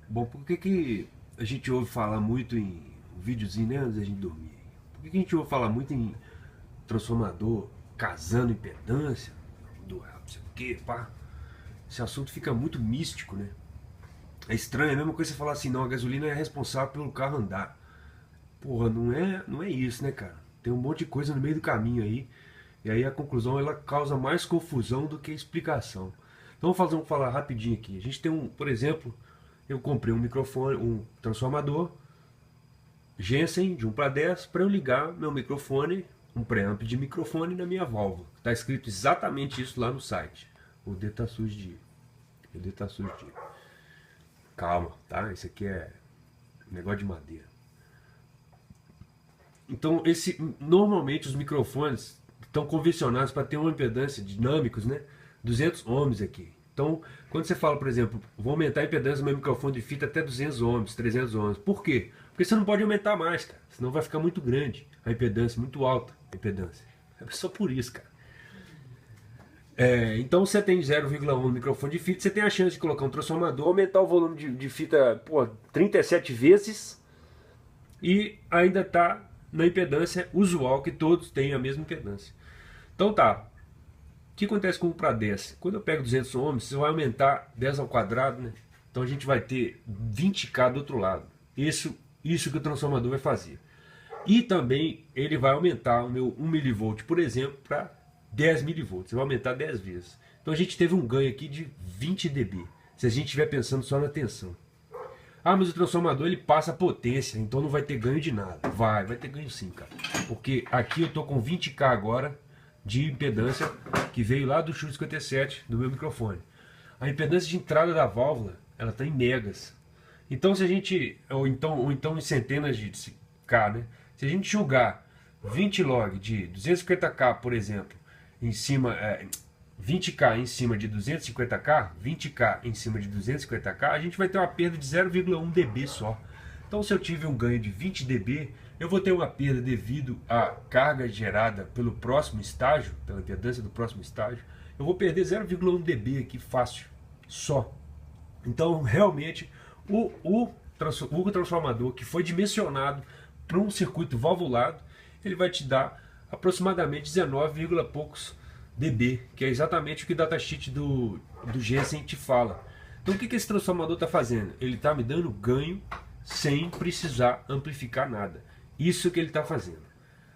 Bom, por que a gente ouve falar muito em um videozinho, né, antes da gente dormir? Por que a gente ouve falar muito em transformador casando impedância, do não sei o que, pá? Esse assunto fica muito místico, né? É estranho, é a mesma coisa você falar assim, não, a gasolina é responsável pelo carro andar. Porra, não é isso, né, cara? Tem um monte de coisa no meio do caminho aí, e aí a conclusão ela causa mais confusão do que explicação. Então vamos falar rapidinho aqui. A gente tem por exemplo, eu comprei um microfone, um transformador Jensen de 1 para 10 para eu ligar meu microfone, um preamp de microfone na minha válvula. Está escrito exatamente isso lá no site. O D tá sujo de. O D tá sujo de. Calma, tá? Isso aqui é negócio de madeira. Então, normalmente os microfones estão convencionados para ter uma impedância dinâmicos, né? 200 ohms aqui. Então, quando você fala, por exemplo, vou aumentar a impedância do meu microfone de fita até 200 ohms, 300 ohms. Por quê? Porque você não pode aumentar mais, cara. Senão vai ficar muito grande a impedância, muito alta a impedância. É só por isso, cara. Então você tem 0,1 no microfone de fita, você tem a chance de colocar um transformador, aumentar o volume de fita 37 vezes e ainda está na impedância usual, que todos têm a mesma impedância. Então tá, o que acontece com o para 10? Quando eu pego 200 ohms, você vai aumentar 10 ao quadrado, né? Então a gente vai ter 20K do outro lado. Isso que o transformador vai fazer. E também ele vai aumentar o meu 1 mV, por exemplo, para 10 mV. Você vai aumentar 10 vezes. Então a gente teve um ganho aqui de 20 dB, se a gente estiver pensando só na tensão. Ah, mas o transformador ele passa potência, então não vai ter ganho de nada. Vai ter ganho sim, cara. Porque aqui eu tô com 20K agora de impedância que veio lá do Shure 57 do meu microfone. A impedância de entrada da válvula, ela está em megas. Então se a gente, ou então em centenas de K, né? Se a gente jogar 20 log de 250K, por exemplo, em cima, 20K em cima de 250K, 20K em cima de 250K, a gente vai ter uma perda de 0,1 dB só. Então se eu tive um ganho de 20 dB, eu vou ter uma perda devido à carga gerada pelo próximo estágio, pela impedância do próximo estágio. Eu vou perder 0,1 dB aqui fácil, só. Então realmente o transformador que foi dimensionado para um circuito valvulado, ele vai te dar aproximadamente 19, poucos dB, que é exatamente o que o datasheet do Jensen te fala. Então o que esse transformador está fazendo? Ele está me dando ganho sem precisar amplificar nada. Isso que ele está fazendo.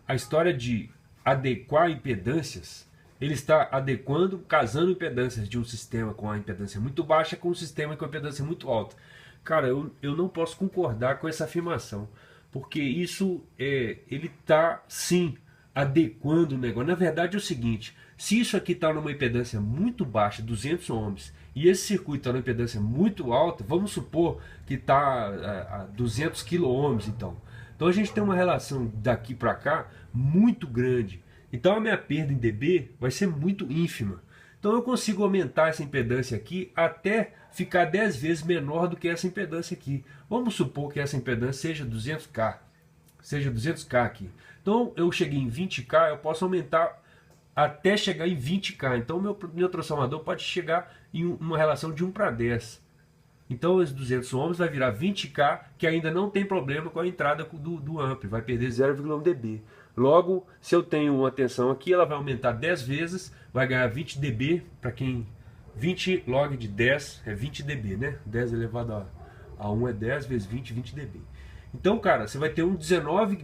A história de adequar impedâncias, ele está adequando, casando impedâncias de um sistema com a impedância muito baixa com um sistema com a impedância muito alta. Cara, eu não posso concordar com essa afirmação, porque isso ele está sim adequando o negócio. Na verdade é o seguinte, se isso aqui está numa impedância muito baixa, 200 ohms, e esse circuito está numa impedância muito alta, vamos supor que está a 200 kΩ então. Então a gente tem uma relação daqui para cá muito grande. Então a minha perda em dB vai ser muito ínfima. Então eu consigo aumentar essa impedância aqui até ficar 10 vezes menor do que essa impedância aqui. Vamos supor que essa impedância seja 200K. Seja 200K aqui. Então eu cheguei em 20K, eu posso aumentar até chegar em 20K. Então meu transformador pode chegar em uma relação de 1 para 10. Então os 200 ohms vai virar 20K, que ainda não tem problema com a entrada do amp, vai perder 0,1 dB. Logo, se eu tenho uma tensão aqui, ela vai aumentar 10 vezes, vai ganhar 20 dB, para quem 20 log de 10 é 20 dB, né? 10 elevado a 1 é 10 vezes 20, 20 dB. Então, cara, você vai ter um 19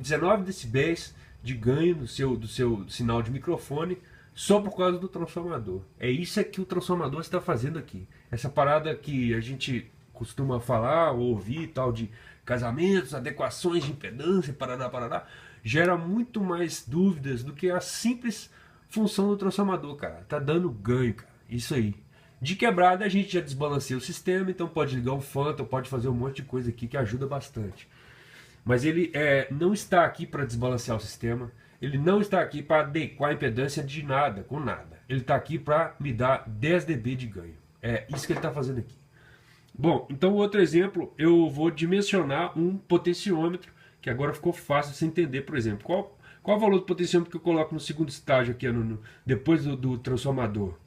decibéis de ganho do seu sinal de microfone só por causa do transformador. É isso que o transformador está fazendo aqui. Essa parada que a gente costuma falar ou ouvir, tal de casamentos, adequações de impedância, parará, gera muito mais dúvidas do que a simples função do transformador, cara. Tá dando ganho, cara. Isso aí. De quebrada a gente já desbalanceia o sistema, então pode ligar um Phantom, pode fazer um monte de coisa aqui que ajuda bastante. Mas ele não está aqui para desbalancear o sistema, ele não está aqui para adequar a impedância de nada, com nada. Ele está aqui para me dar 10 dB de ganho. É isso que ele está fazendo aqui. Bom, então outro exemplo, eu vou dimensionar um potenciômetro, que agora ficou fácil de você entender, por exemplo. Qual o valor do potenciômetro que eu coloco no segundo estágio aqui, depois do transformador?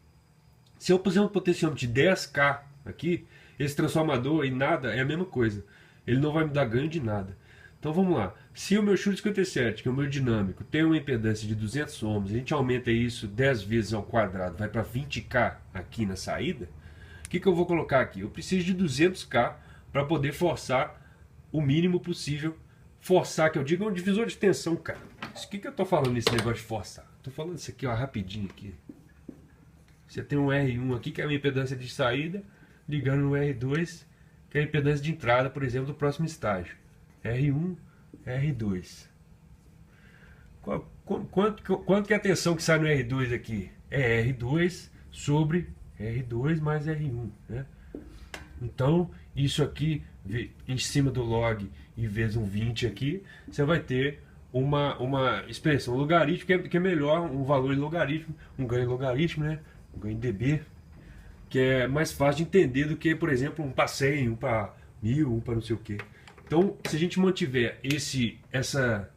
Se eu puser um potenciômetro de 10K aqui, esse transformador e nada é a mesma coisa. Ele não vai me dar ganho de nada. Então vamos lá. Se o meu Shure 57, que é o meu dinâmico, tem uma impedância de 200 ohms, a gente aumenta isso 10 vezes ao quadrado, vai para 20K aqui na saída, o que eu vou colocar aqui? Eu preciso de 200K para poder forçar o mínimo possível. Forçar, que eu digo, é um divisor de tensão, cara. O que eu estou falando nesse negócio de forçar? Estou falando isso aqui, ó, rapidinho aqui. Você tem um R1 aqui, que é a minha impedância de saída, ligando no R2, que é a impedância de entrada, por exemplo, do próximo estágio. R1, R2. Quanto que é a tensão que sai no R2 aqui? É R2 sobre R2 mais R1, né? Então, isso aqui, em cima do log e vezes um 20 aqui, você vai ter uma expressão logarítmica, que é melhor, um valor em logaritmo, um ganho em logaritmo, né? Um ganho em dB, que é mais fácil de entender do que, por exemplo, um para 100, um para 1000, um para não sei o que. Então, se a gente mantiver essa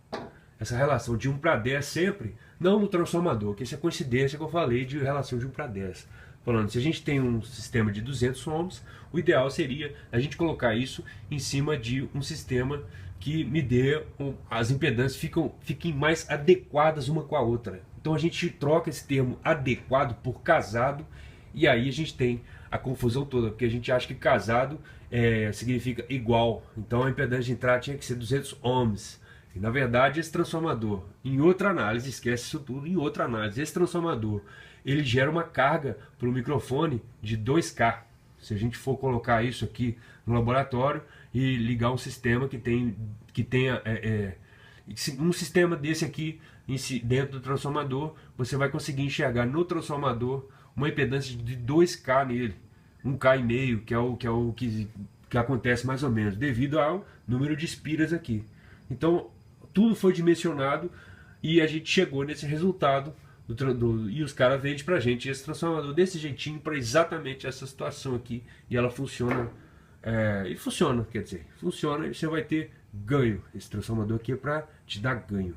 relação de 1 para 10 sempre, não no transformador, que essa é a coincidência que eu falei de relação de 1 para 10. Falando, se a gente tem um sistema de 200 ohms, o ideal seria a gente colocar isso em cima de um sistema que me dê, as impedâncias fiquem mais adequadas uma com a outra. Então a gente troca esse termo adequado por casado, e aí a gente tem a confusão toda, porque a gente acha que casado significa igual. Então a impedância de entrada tinha que ser 200 ohms. E, na verdade, esse transformador, em outra análise, esquece isso tudo, em outra análise, esse transformador, ele gera uma carga para o microfone de 2K. Se a gente for colocar isso aqui no laboratório e ligar um sistema que tenha um sistema desse aqui dentro do transformador, você vai conseguir enxergar no transformador uma impedância de 2K nele, 1K e meio, que é o que acontece mais ou menos, devido ao número de espiras aqui. Então, tudo foi dimensionado e a gente chegou nesse resultado e os caras vendem pra gente esse transformador desse jeitinho para exatamente essa situação aqui, e ela funciona, quer dizer, funciona e você vai ter ganho. Esse transformador aqui é para te dar ganho.